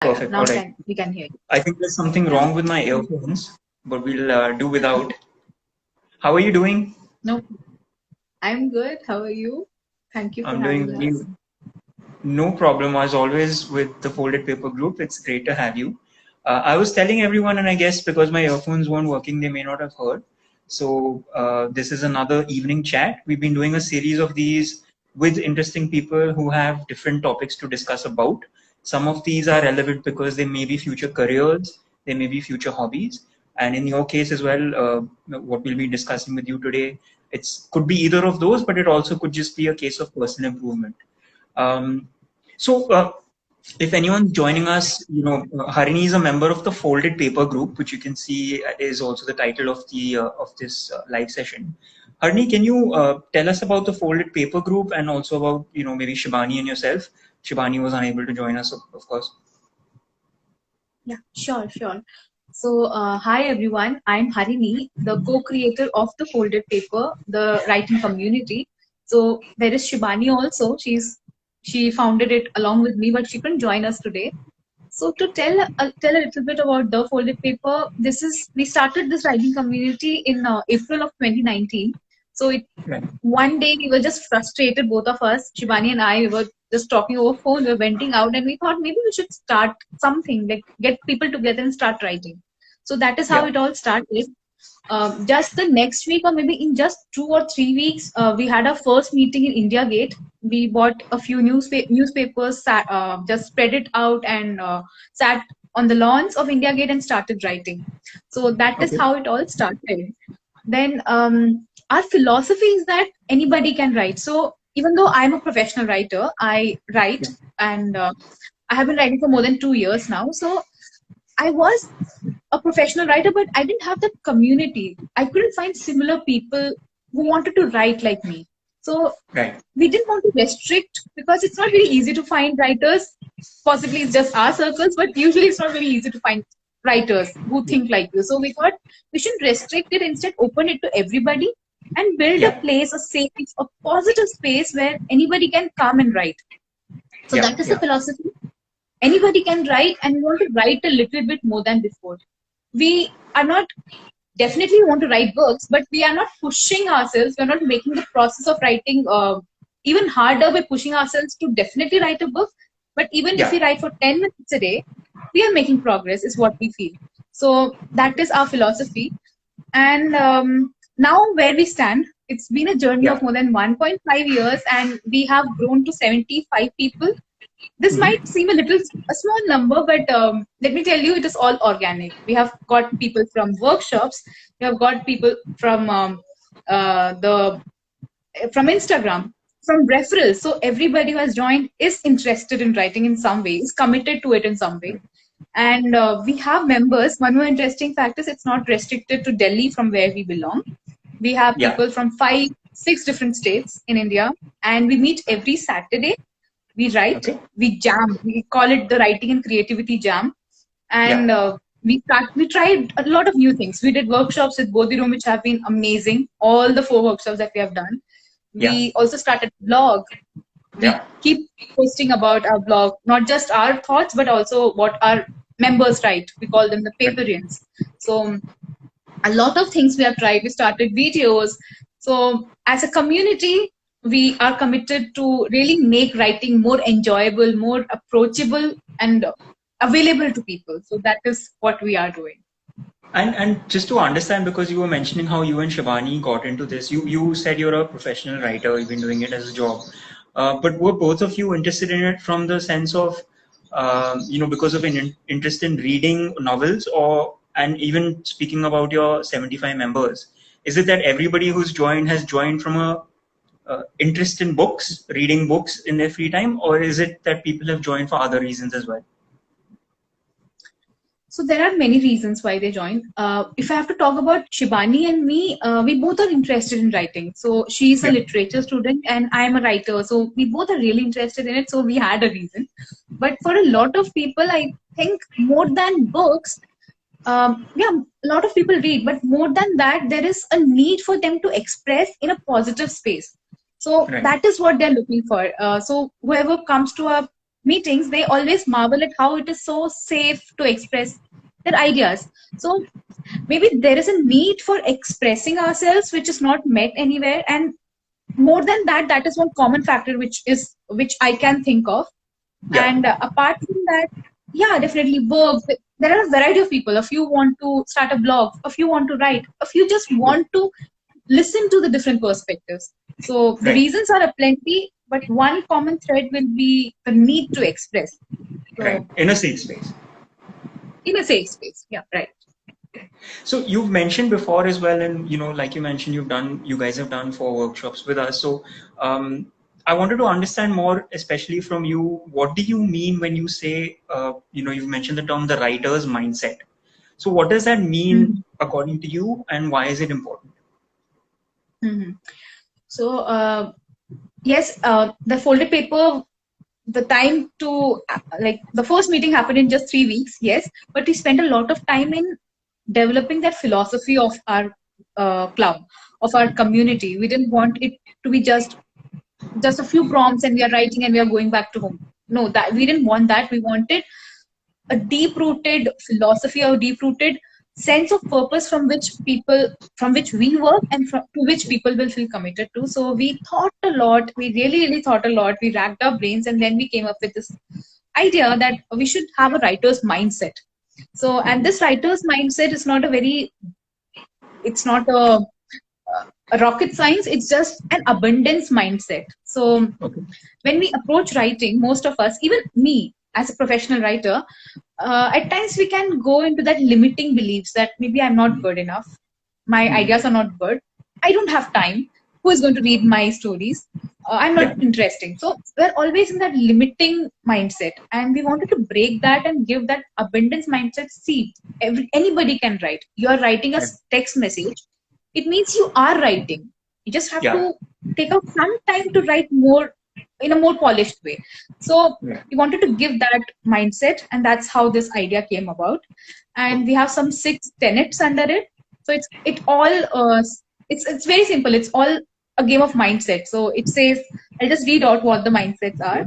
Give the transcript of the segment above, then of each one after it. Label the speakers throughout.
Speaker 1: Yeah.
Speaker 2: perfect.
Speaker 1: Now
Speaker 2: All right.
Speaker 1: we can hear you.
Speaker 2: I think there's something wrong with my earphones, but we'll do without. How are you doing?
Speaker 1: No, I'm good. How are you? Thank you for
Speaker 2: I'm doing
Speaker 1: having
Speaker 2: very
Speaker 1: us.
Speaker 2: no problem as always with the Folded Paper Group. It's great to have you. I was telling everyone, and I guess because my earphones weren't working, they may not have heard. So this is another evening chat. We've been doing a series of these with interesting people who have different topics to discuss about. Some of these are relevant because they may be future careers, they may be future hobbies, and in your case as well, what we'll be discussing with you today, it's could be either of those, but it also could just be a case of personal improvement. Um, so, if anyone's joining us, Harini is a member of the Folded Paper Group, which you can see is also the title of the of this live session. Harini, can you tell us about the Folded Paper Group and also about maybe Shibani and yourself? Shibani was unable to join us, of course.
Speaker 1: Yeah, sure. So, hi everyone. I'm Harini, the co-creator of the Folded Paper, the writing community. So there is Shibani also. She founded it along with me, but she couldn't join us today. So to tell a little bit about the Folded Paper, we started this writing community in April of 2019. So
Speaker 2: Right.
Speaker 1: one day we were just frustrated, both of us, Shivani and I, we were just talking over phone, we were venting out, and we thought maybe we should start something, like get people together and start writing. So that is how
Speaker 2: Yeah.
Speaker 1: it all started. Just the next week, or maybe in just 2 or 3 weeks, we had our first meeting in India Gate. We bought a few newspapers, just spread it out, and sat on the lawns of India Gate and started writing. So that is
Speaker 2: Okay.
Speaker 1: how it all started. Then our philosophy is that anybody can write. So even though I'm a professional writer, I write, and I have been writing for more than 2 years now. So I was a professional writer, but I didn't have that community. I couldn't find similar people who wanted to write like me. So
Speaker 2: Right.
Speaker 1: we didn't want to restrict, because it's not very easy to find writers. Possibly it's just our circles, but usually it's not very easy to find writers who think like you. So we thought we shouldn't restrict it, instead open it to everybody and build a
Speaker 2: Yeah.
Speaker 1: place, a safe, a positive space where anybody can come and write. So
Speaker 2: Yeah.
Speaker 1: that is the
Speaker 2: Yeah.
Speaker 1: philosophy. Anybody can write, and we want to write a little bit more than before. We are not definitely want to write books, but we are not pushing ourselves. We're not making the process of writing even harder by pushing ourselves to definitely write a book. But even if
Speaker 2: Yeah.
Speaker 1: we write for 10 minutes a day, we are making progress, is what we feel. So that is our philosophy. And now where we stand, it's been a journey
Speaker 2: Yeah.
Speaker 1: of more than 1.5 years, and we have grown to 75 people. This might
Speaker 2: Mm-hmm.
Speaker 1: seem a small number, but let me tell you, it is all organic. We have got people from workshops, we have got people from the from Instagram, from referrals. So everybody who has joined is interested in writing in some way, is committed to it in some way. And we have members. One more interesting fact is it's not restricted to Delhi, from where we belong. We have
Speaker 2: Yeah.
Speaker 1: people from 5, 6 different states in India, and we meet every Saturday. We write,
Speaker 2: Okay.
Speaker 1: we jam. We call it the Writing and Creativity Jam, and
Speaker 2: Yeah.
Speaker 1: we tried a lot of new things. We did workshops with Bodhiroom, which have been amazing. All the 4 workshops that we have done.
Speaker 2: Yeah.
Speaker 1: We also started a blog. We
Speaker 2: Yeah.
Speaker 1: keep posting about our blog, not just our thoughts, but also what our members write. We call them the Paperians. So a lot of things we have tried. We started videos. So as a community, we are committed to really make writing more enjoyable, more approachable, and available to people. So that is what we are doing.
Speaker 2: And just to understand, because you were mentioning how you and Shivani got into this, you said you're a professional writer, you've been doing it as a job, but were both of you interested in it from the sense of, because of an interest in reading novels, or and even speaking about your 75 members, is it that everybody who's joined has joined from a interest in books, reading books in their free time, or is it that people have joined for other reasons as well?
Speaker 1: So there are many reasons why they joined. If I have to talk about Shibani and me, we both are interested in writing. So she's a
Speaker 2: Yeah.
Speaker 1: literature student and I'm a writer. So we both are really interested in it. So we had a reason. But for a lot of people, I think more than books, yeah, a lot of people read, but more than that, there is a need for them to express in a positive space. So
Speaker 2: Right.
Speaker 1: that is what they're looking for. So whoever comes to our meetings, they always marvel at how it is so safe to express their ideas. So maybe there is a need for expressing ourselves which is not met anywhere, and more than that, that is one common factor which I can think of.
Speaker 2: Yeah.
Speaker 1: And apart from that, yeah, definitely work. There are a variety of people. A few want to start a blog, a few want to write, a few just want to listen to the different perspectives. So the
Speaker 2: Right.
Speaker 1: reasons are aplenty, but one common thread will be the need to express. So
Speaker 2: Right. In a safe space.
Speaker 1: in a safe space. Yeah, right.
Speaker 2: So you've mentioned before as well, and like you mentioned, you guys have done 4 workshops with us. So I wanted to understand more, especially from you. What do you mean when you say, you've mentioned the term the writer's mindset? So what does that mean
Speaker 1: Mhm.
Speaker 2: according to you, and why is it important?
Speaker 1: Mhm. So yes, the folded paper, the time to like the first meeting happened in just 3 weeks, yes, but we spent a lot of time in developing that philosophy of our club, of our community. We didn't want it to be just a few prompts and we are writing and we are going back to home. No, that we didn't want that. We wanted a deep rooted philosophy or deep rooted sense of purpose from which we work and to which people will feel committed to. So we thought a lot, we really thought a lot, we racked our brains, and then we came up with this idea that we should have a writer's mindset. So, and this writer's mindset is not a very, it's not a rocket science, it's just an abundance mindset. So
Speaker 2: Okay.
Speaker 1: when we approach writing, most of us, even me as a professional writer, at times we can go into that limiting beliefs that maybe I'm not good enough, my
Speaker 2: Mhm.
Speaker 1: ideas are not good, I don't have time, who is going to read my stories, I'm
Speaker 2: Yeah.
Speaker 1: not interesting. So we're always in that limiting mindset, and we wanted to break that and give that abundance mindset. See, anybody can write. You're writing a
Speaker 2: Right.
Speaker 1: text message, it means you are writing. You just have
Speaker 2: Yeah.
Speaker 1: to take out some time to write more in a more polished way. So
Speaker 2: Yeah.
Speaker 1: we wanted to give that mindset, and that's how this idea came about. And
Speaker 2: Okay.
Speaker 1: we have some 6 tenets under it. So it's very simple. It's all a game of mindset. So it says, I'll just read out what the mindsets are.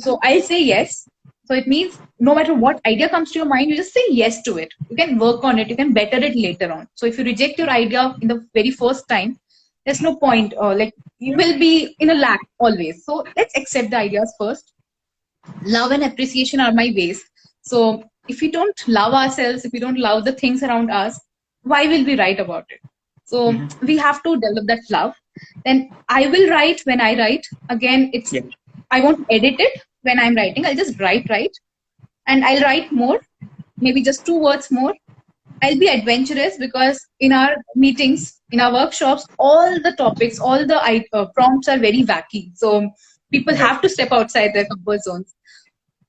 Speaker 1: So I'll say yes. So it means no matter what idea comes to your mind, you just say yes to it. You can work on it. You can better it later on. So if you reject your idea in the very first time, there's no point. Like you
Speaker 2: Yeah.
Speaker 1: will be in a lack always. So let's accept the ideas first. Love and appreciation are my ways. So if we don't love ourselves, if we don't love the things around us, why will we write about it? So
Speaker 2: Mhm.
Speaker 1: we have to develop that love. Then I will write when I write. Again,
Speaker 2: Yeah.
Speaker 1: I won't edit it when I'm writing. I'll just write, and I'll write more, maybe just 2 words more. I'll be adventurous because in our meetings, in our workshops, all the topics, all the prompts are very wacky. So people
Speaker 2: Right.
Speaker 1: have to step outside their comfort zones.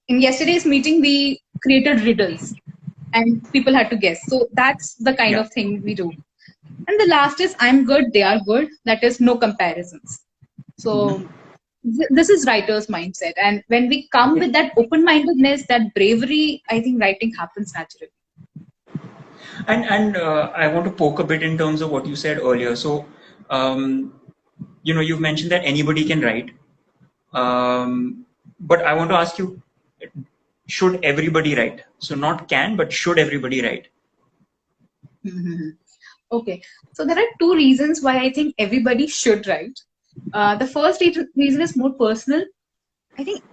Speaker 1: In yesterday's meeting, we created riddles and people had to guess. So that's the kind
Speaker 2: Yeah.
Speaker 1: of thing we do. And the last is I'm good, they are good. That is no comparisons.
Speaker 2: Mhm.
Speaker 1: So this is writer's mindset. And when we come
Speaker 2: Okay.
Speaker 1: with that open-mindedness, that bravery, I think writing happens naturally.
Speaker 2: And I want to poke a bit in terms of what you said earlier. So, um, you've mentioned that anybody can write, but I want to ask you, should everybody write? So not can, but should everybody write?
Speaker 1: Mhm. Okay. So there are 2 reasons why I think everybody should write. The first reason is more personal. I think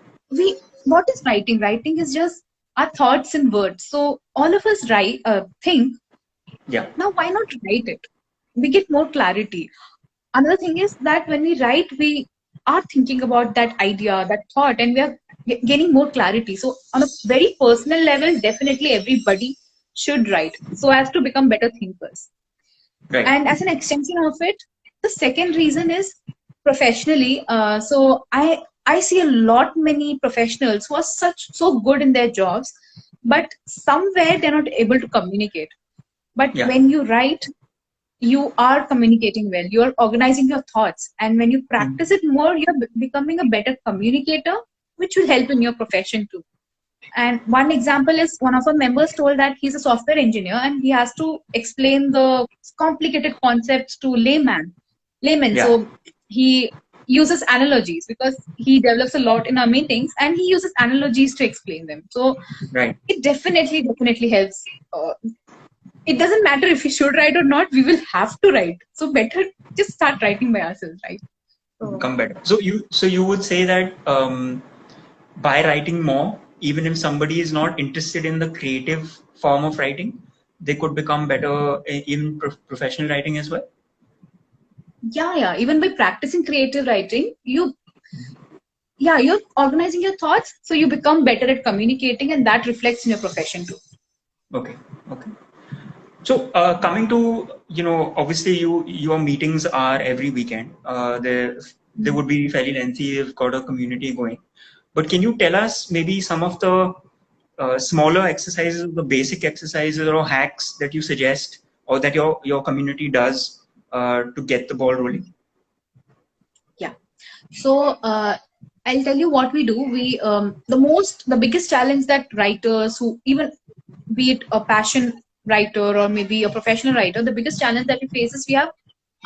Speaker 1: what is writing? Writing is just our thoughts in words. So all of us think,
Speaker 2: Yeah.
Speaker 1: now why not write it? We get more clarity. Another thing is that when we write, we are thinking about that idea, that thought, and we are gaining more clarity. So on a very personal level, definitely everybody should write so as to become better thinkers.
Speaker 2: Right.
Speaker 1: And as an extension of it, the second reason is professionally. So I see a lot many professionals who are so good in their jobs, but somewhere they're not able to communicate. But
Speaker 2: Yeah.
Speaker 1: when you write, you are communicating well, you're organizing your thoughts, and when you
Speaker 2: Mm.
Speaker 1: practice it more, you're becoming a better communicator, which will help in your profession too. And one example is one of our members told that he's a software engineer and he has to explain the complicated concepts to laymen.
Speaker 2: Yeah.
Speaker 1: So he uses analogies because he develops a lot in our meetings, and he uses analogies to explain them. So
Speaker 2: Right.
Speaker 1: it definitely helps. It doesn't matter if we should write or not, we will have to write. So better just start writing by ourselves, right? So,
Speaker 2: Become better. So you would say that by writing more, even if somebody is not interested in the creative form of writing, they could become better in professional writing as well.
Speaker 1: yeah. Even by practicing creative writing, you're organizing your thoughts, so you become better at communicating, and that reflects in your profession too.
Speaker 2: Okay. Okay. So coming to, obviously your meetings are every weekend. They would be fairly lengthy. You've got a community going. But can you tell us maybe some of the smaller exercises, the basic exercises or hacks that you suggest or that your community does to get the ball rolling?
Speaker 1: Yeah. So I'll tell you what we do. The biggest challenge that writers who, even be it a passion writer or maybe a professional writer, the biggest challenge that we face is we have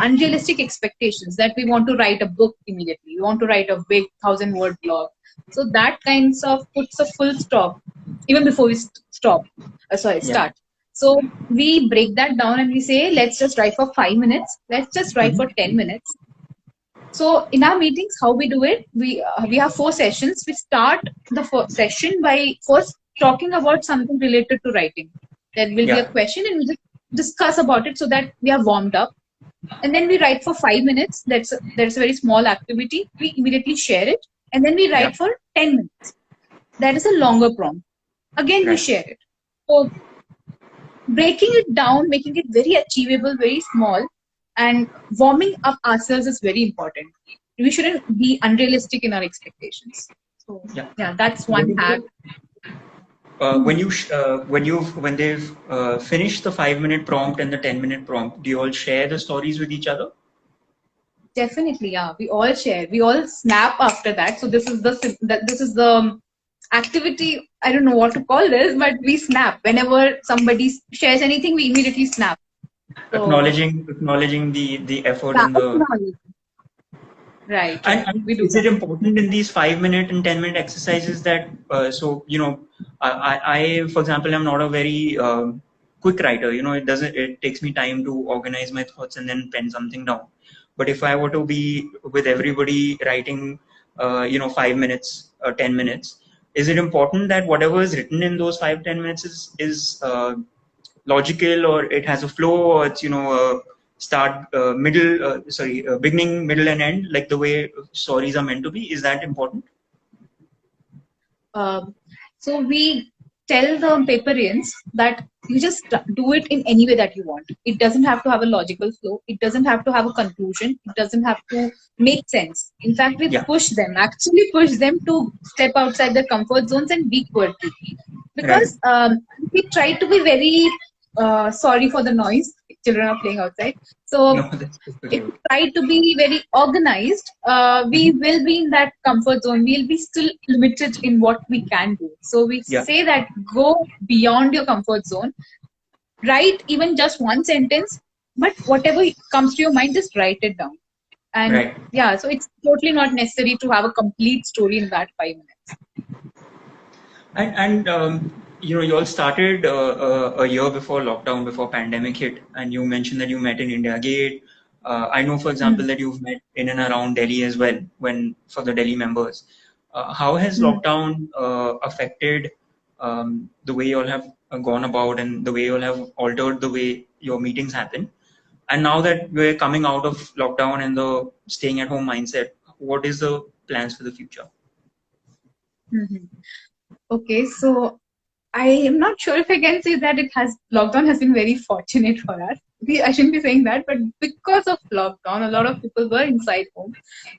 Speaker 1: unrealistic expectations that we want to write a book immediately. We want to write a big 1,000-word blog. So that kinds of puts a full stop even before we
Speaker 2: Yeah.
Speaker 1: start. So we break that down and we say, let's just write for 5 minutes. Let's just write for 10 minutes. So in our meetings, how we do it, we have 4 sessions. We start the first session by first talking about something related to writing. There will be a
Speaker 2: Yeah.
Speaker 1: question, and we just discuss about it so that we are warmed up. And then we write for 5 minutes. That's a very small activity. We immediately share it, and then we
Speaker 2: Yeah.
Speaker 1: write for 10 minutes. That is a longer prompt. Again, we
Speaker 2: Right.
Speaker 1: share it. So breaking it down, making it very achievable, very small, and warming up ourselves is very important. We shouldn't be unrealistic in our expectations. So
Speaker 2: Yeah.
Speaker 1: yeah, that's
Speaker 2: What
Speaker 1: one hack.
Speaker 2: about when they've finished the 5 minute prompt and the 10 minute prompt, do you all share the stories with each other?
Speaker 1: Definitely, yeah. We all share. We all snap after that. So this is the activity. I don't know what to call this, but we snap whenever somebody shares anything. We immediately snap. So
Speaker 2: Acknowledging the effort
Speaker 1: yeah,
Speaker 2: and the
Speaker 1: right.
Speaker 2: and
Speaker 1: We do
Speaker 2: is it
Speaker 1: that.
Speaker 2: important in these 5 minute and 10 minute exercises that I for example am not a very quick writer. It takes me time to organize my thoughts and then pen something down. But if I were to be with everybody writing 5 minutes or 10 minutes, is it important that whatever is written in those 5-10 minutes is logical, or it has a flow, or it's start beginning, middle and end, like the way stories are meant to be? Is that important?
Speaker 1: Um, so we tell the paperians that you just do it in any way that you want. It doesn't have to have a logical flow. It doesn't have to have a conclusion. It doesn't have to make sense. In fact, we
Speaker 2: Yeah.
Speaker 1: actually push them to step outside their comfort zones and be quirky.
Speaker 2: Right.
Speaker 1: Because we try to be very sorry for the noise. Children are playing outside.
Speaker 2: No,
Speaker 1: So
Speaker 2: that's
Speaker 1: if
Speaker 2: totally
Speaker 1: we
Speaker 2: okay.
Speaker 1: try to be very organized, we
Speaker 2: Mhm.
Speaker 1: will be in that comfort zone. We'll be still limited in what we can do. So we
Speaker 2: Yeah.
Speaker 1: say that go beyond your comfort zone. Write even just one sentence, but whatever comes to your mind, just write it down. And
Speaker 2: Right.
Speaker 1: yeah, so it's totally not necessary to have a complete story in that 5 minutes.
Speaker 2: And you all started a year before lockdown, before pandemic hit, and you mentioned that you met in India Gate. I know, for example,
Speaker 1: Mm.
Speaker 2: that you've met in and around Delhi as well, when for the Delhi members. How has
Speaker 1: Mm.
Speaker 2: lockdown affected the way you all have gone about and the way you all have altered the way your meetings happen? And now that we're coming out of lockdown and the staying at home mindset, what is the plans for the future?
Speaker 1: Mhm. Okay, so I am not sure if I can say that lockdown has been very fortunate for us. I shouldn't be saying that, but because of lockdown, a lot of people were inside home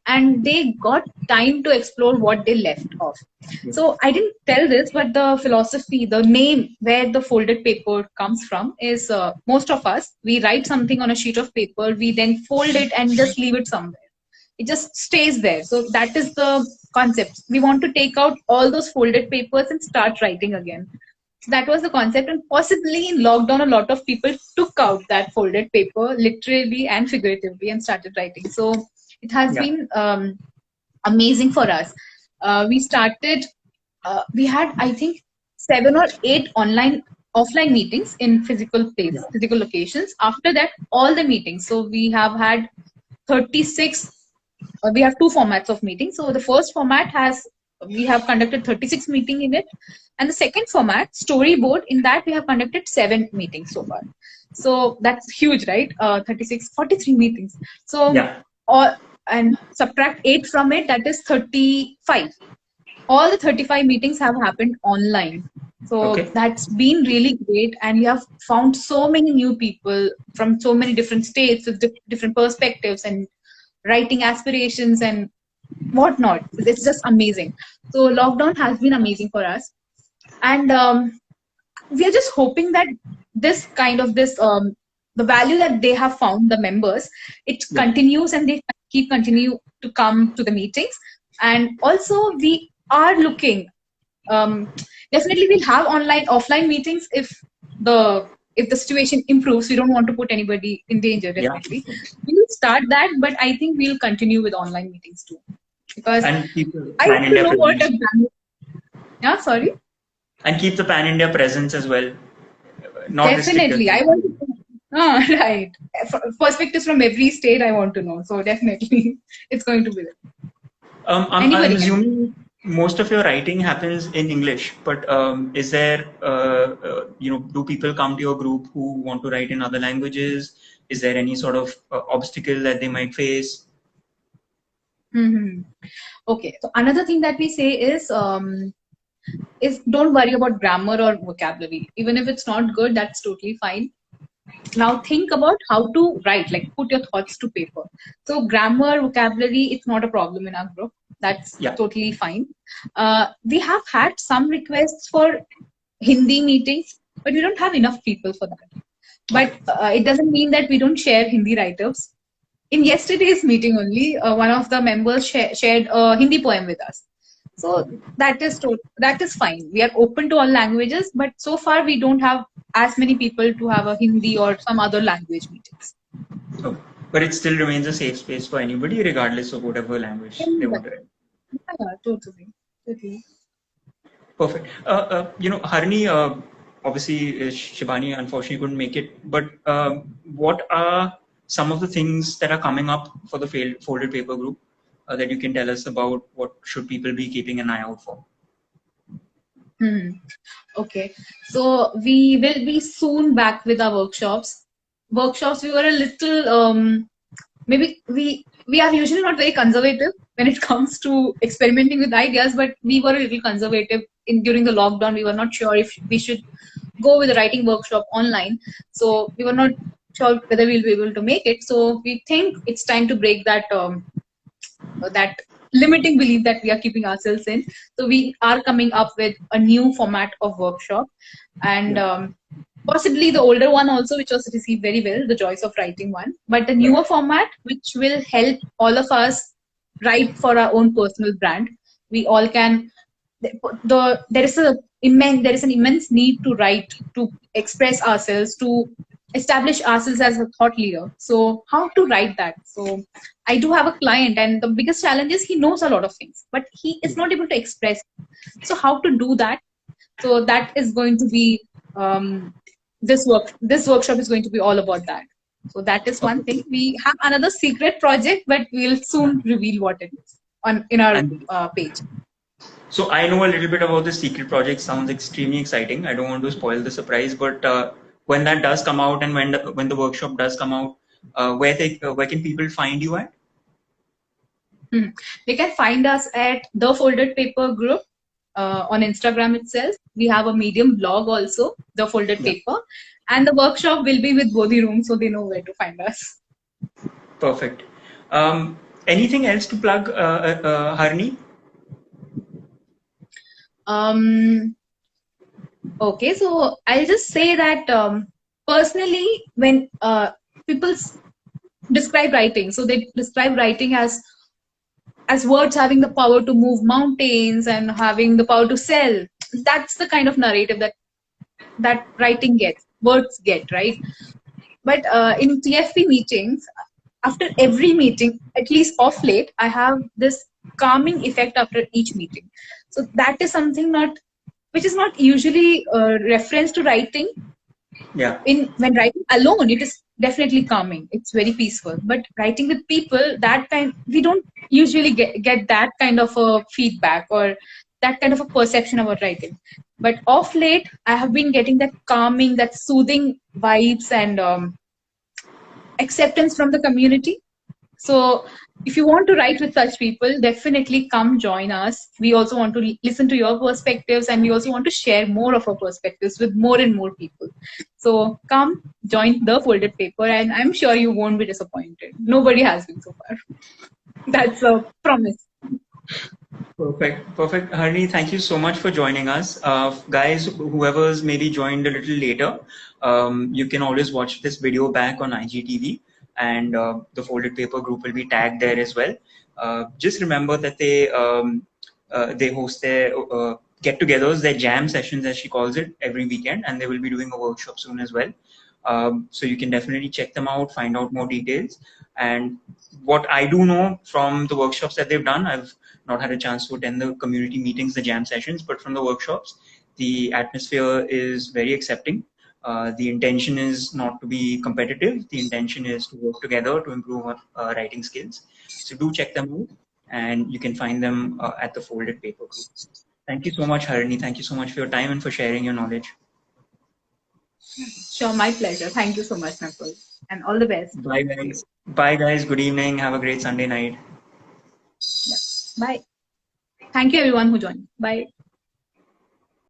Speaker 1: and they got time to explore what they left off.
Speaker 2: Yeah.
Speaker 1: So I didn't tell this, but the philosophy, the name where the folded paper comes from is most of us, we write something on a sheet of paper, we then fold it and just leave it somewhere. It just stays there. So that is the concept. We want to take out all those folded papers and start writing again. So that was the concept, and possibly in lockdown, a lot of people took out that folded paper literally and figuratively and started writing. So It has
Speaker 2: Yeah.
Speaker 1: been amazing for us. We started, we had, I think, 7 or 8 offline meetings in physical locations. After that, all the meetings. So we have had 36. We have 2 formats of meetings. So the first format we have conducted 36 meeting in it, and the second format, storyboard, in that we have conducted 7 meetings so far. So that's huge, right? 36, 43 meetings. So
Speaker 2: Yeah.
Speaker 1: all, and subtract 8 from it, that is 35. All the 35 meetings have happened online. So
Speaker 2: Okay.
Speaker 1: that's been really great, and we have found so many new people from so many different states with different perspectives and writing aspirations and whatnot. It's just amazing. So lockdown has been amazing for us, and we are just hoping that this the value that they have found, the members, it
Speaker 2: Yeah.
Speaker 1: continues, and they continue to come to the meetings. And also we are looking, um, definitely we'll have online offline meetings if the situation improves. We don't want to put anybody in danger.
Speaker 2: Yeah.
Speaker 1: Definitely we'll start that, but I think we'll continue with online meetings too, because
Speaker 2: And keep the
Speaker 1: I
Speaker 2: Pan
Speaker 1: want to
Speaker 2: India
Speaker 1: know what
Speaker 2: presence.
Speaker 1: a yeah, sorry.
Speaker 2: And keep the Pan India presence as well. Not restricted
Speaker 1: Definitely,
Speaker 2: to.
Speaker 1: I want to. Right. Perspectives from every state, I want to know. So definitely, it's going to be there.
Speaker 2: I'm
Speaker 1: Anybody can.
Speaker 2: assuming most of your writing happens in English, but is there, do people come to your group who want to write in other languages? Is there any sort of obstacle that they might face?
Speaker 1: Mm-hmm. Okay. So another thing that we say is don't worry about grammar or vocabulary. Even if it's not good, that's totally fine. Now think about how to write, like put your thoughts to paper. So grammar, vocabulary, it's not a problem in our group. That's
Speaker 2: Yeah.
Speaker 1: totally fine. We have had some requests for Hindi meetings, but we don't have enough people for that. But
Speaker 2: Okay.
Speaker 1: it doesn't mean that we don't share Hindi write-ups. In yesterday's meeting only, one of the members shared a Hindi poem with us. So that is fine. We are open to all languages, but so far we don't have as many people to have a Hindi or some other language meetings.
Speaker 2: Okay. But it still remains a safe space for anybody, regardless of whatever language they want to write.
Speaker 1: Yeah, totally. Totally.
Speaker 2: Perfect. Harini, obviously, Shibani unfortunately couldn't make it, but what are some of the things that are coming up for the folded paper group that you can tell us about? What should people be keeping an eye out for?
Speaker 1: Hmm. Okay. So we will be soon back with our workshops. Workshops, we were a little maybe we are usually not very conservative when it comes to experimenting with ideas, but we were a little conservative in during the lockdown. We were not sure if we should go with a writing workshop online. So we were not sure whether we'll be able to make it. So we think it's time to break that limiting belief that we are keeping ourselves in. So we are coming up with a new format of workshop, and
Speaker 2: Yeah.
Speaker 1: possibly the older one also, which was received very well, the Joys of Writing one, but the
Speaker 2: Yeah.
Speaker 1: newer format, which will help all of us write for our own personal brand. We all can. There is an immense need to write, to express ourselves, to establish ourselves as a thought leader. So how to write that? So I do have a client, and the biggest challenge is he knows a lot of things, but he is not able to express. So how to do that? So that is going to be this workshop is going to be all about that. So that is one
Speaker 2: Okay.
Speaker 1: thing. We have another secret project, but we'll soon reveal what it is on in our
Speaker 2: And
Speaker 1: page.
Speaker 2: so I know a little bit about the secret project. Sounds extremely exciting. I don't want to spoil the surprise, but when that does come out and when the workshop does come out, where can people find you at?
Speaker 1: Hmm. They can find us at the Folded Paper Group on Instagram itself. We have a Medium blog also, the Folded
Speaker 2: Yeah.
Speaker 1: Paper, and the workshop will be with Bodhi Room, so they know where to find us.
Speaker 2: Perfect. Anything else to plug, Harni?
Speaker 1: Okay, so I'll just say that personally, when people describe writing, so they describe writing as words having the power to move mountains and having the power to sell. That's the kind of narrative that writing gets, words get, right? But in TFP meetings, after every meeting, at least off late, I have this calming effect after each meeting. So that is something not which is not usually reference to writing.
Speaker 2: Yeah.
Speaker 1: When writing alone, it is definitely calming. It's very peaceful. But writing with people, that kind we don't usually get that kind of a feedback or that kind of a perception about writing. But of late, I have been getting that calming, that soothing vibes and acceptance from the community. So if you want to write with such people, definitely come join us. We also want to listen to your perspectives, and we also want to share more of our perspectives with more and more people. So come join the Folded Paper, and I'm sure you won't be disappointed. Nobody has been so far. That's a promise.
Speaker 2: Perfect. Harini, thank you so much for joining us. Guys, whoever's maybe joined a little later, you can always watch this video back on IGTV, and the Folded Paper group will be tagged there as well. Just remember that they host their get-togethers, their jam sessions, as she calls it, every weekend, and they will be doing a workshop soon as well. So you can definitely check them out, find out more details. And what I do know from the workshops that they've done, I've not had a chance to attend the community meetings, the jam sessions, but from the workshops, the atmosphere is very accepting. The intention is not to be competitive. The intention is to work together to improve writing skills. So do check them out, and you can find them at the Folded Paper group. Thank you so much, Harini. Thank you so much for your time and for sharing your knowledge.
Speaker 1: Sure, my pleasure. Thank you so much, Nakul. And all the best.
Speaker 2: Bye, guys. Bye, guys. Good evening. Have a great Sunday night.
Speaker 1: Yeah. Bye. Thank you, everyone who joined. Bye.